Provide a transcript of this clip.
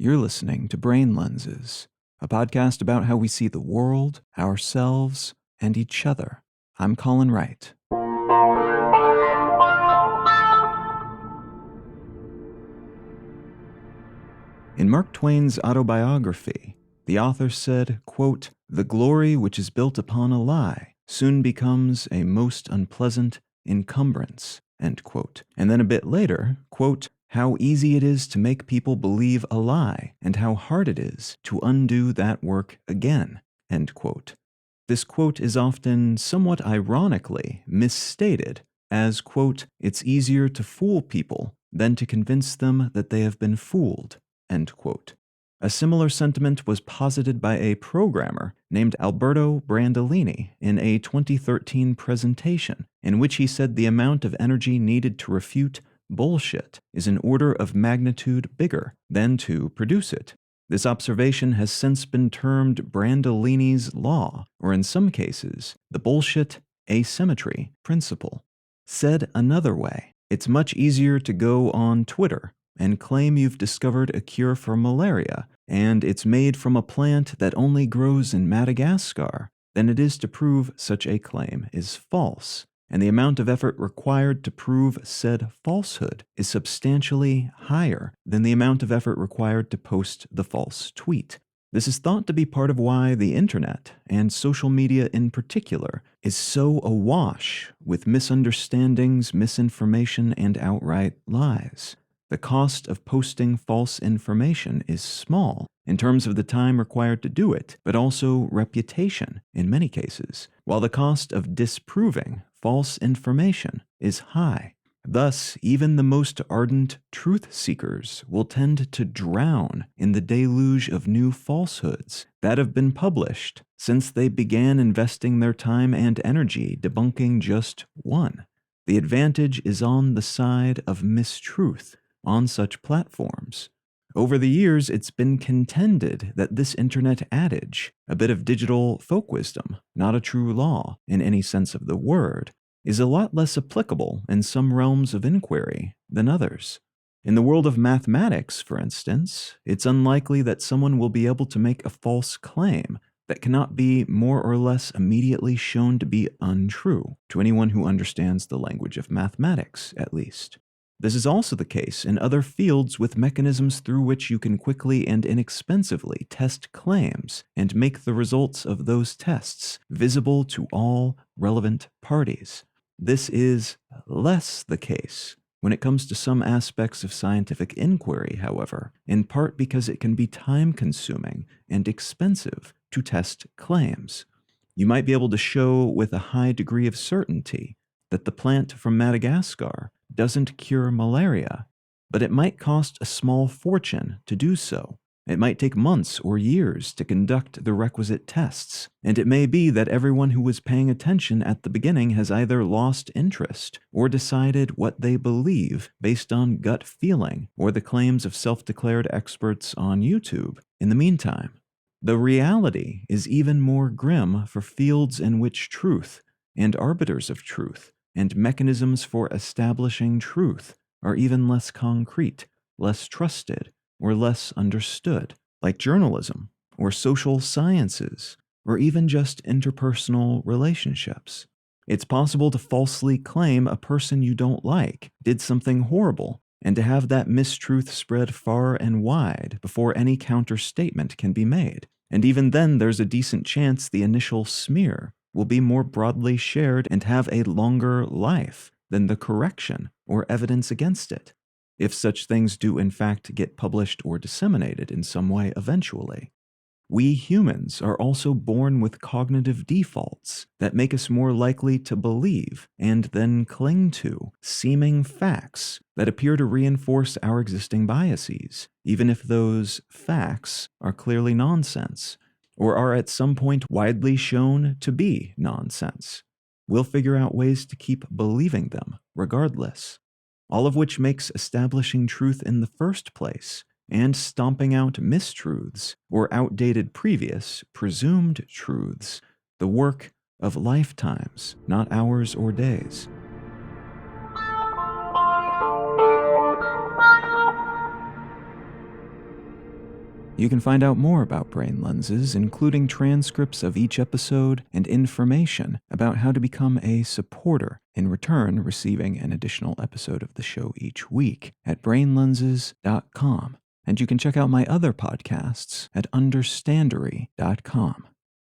You're listening to Brain Lenses, a podcast about how we see the world, ourselves, and each other. I'm Colin Wright. In Mark Twain's autobiography, the author said, quote, "The glory which is built upon a lie soon becomes a most unpleasant encumbrance," end quote. And then a bit later, quote, "How easy it is to make people believe a lie, and how hard it is to undo that work again," end quote. This quote is often somewhat ironically misstated as, quote, "It's easier to fool people than to convince them that they have been fooled," end quote. A similar sentiment was posited by a programmer named Alberto Brandolini in a 2013 presentation, in which he said the amount of energy needed to refute bullshit is an order of magnitude bigger than to produce it. This observation has since been termed Brandolini's law, or in some cases, the bullshit asymmetry principle. Said another way, it's much easier to go on Twitter and claim you've discovered a cure for malaria, and it's made from a plant that only grows in Madagascar, than it is to prove such a claim is false. And the amount of effort required to prove said falsehood is substantially higher than the amount of effort required to post the false tweet. This is thought to be part of why the internet, and social media in particular, is so awash with misunderstandings, misinformation, and outright lies. The cost of posting false information is small in terms of the time required to do it, but also reputation in many cases, while the cost of disproving false information is high. Thus, even the most ardent truth seekers will tend to drown in the deluge of new falsehoods that have been published since they began investing their time and energy debunking just one. The advantage is on the side of mistruth on such platforms. Over the years, it's been contended that this internet adage, a bit of digital folk wisdom, not a true law in any sense of the word, is a lot less applicable in some realms of inquiry than others. In the world of mathematics, for instance, it's unlikely that someone will be able to make a false claim that cannot be more or less immediately shown to be untrue, to anyone who understands the language of mathematics, at least. This is also the case in other fields with mechanisms through which you can quickly and inexpensively test claims and make the results of those tests visible to all relevant parties. This is less the case when it comes to some aspects of scientific inquiry, however, in part because it can be time-consuming and expensive to test claims. You might be able to show with a high degree of certainty that the plant from Madagascar doesn't cure malaria, but it might cost a small fortune to do so. It might take months or years to conduct the requisite tests, and it may be that everyone who was paying attention at the beginning has either lost interest or decided what they believe based on gut feeling or the claims of self-declared experts on YouTube in the meantime. The reality is even more grim for fields in which truth and arbiters of truth and mechanisms for establishing truth are even less concrete, less trusted, or less understood, like journalism, or social sciences, or even just interpersonal relationships. It's possible to falsely claim a person you don't like did something horrible, and to have that mistruth spread far and wide before any counter-statement can be made. And even then, there's a decent chance the initial smear will be more broadly shared and have a longer life than the correction or evidence against it, if such things do in fact get published or disseminated in some way eventually. We humans are also born with cognitive defaults that make us more likely to believe and then cling to seeming facts that appear to reinforce our existing biases, even if those facts are clearly nonsense, or are at some point widely shown to be nonsense. We'll figure out ways to keep believing them regardless, all of which makes establishing truth in the first place and stomping out mistruths or outdated previous, presumed truths the work of lifetimes, not hours or days. You can find out more about Brain Lenses, including transcripts of each episode and information about how to become a supporter, in return receiving an additional episode of the show each week, at brainlenses.com. And you can check out my other podcasts at understandery.com.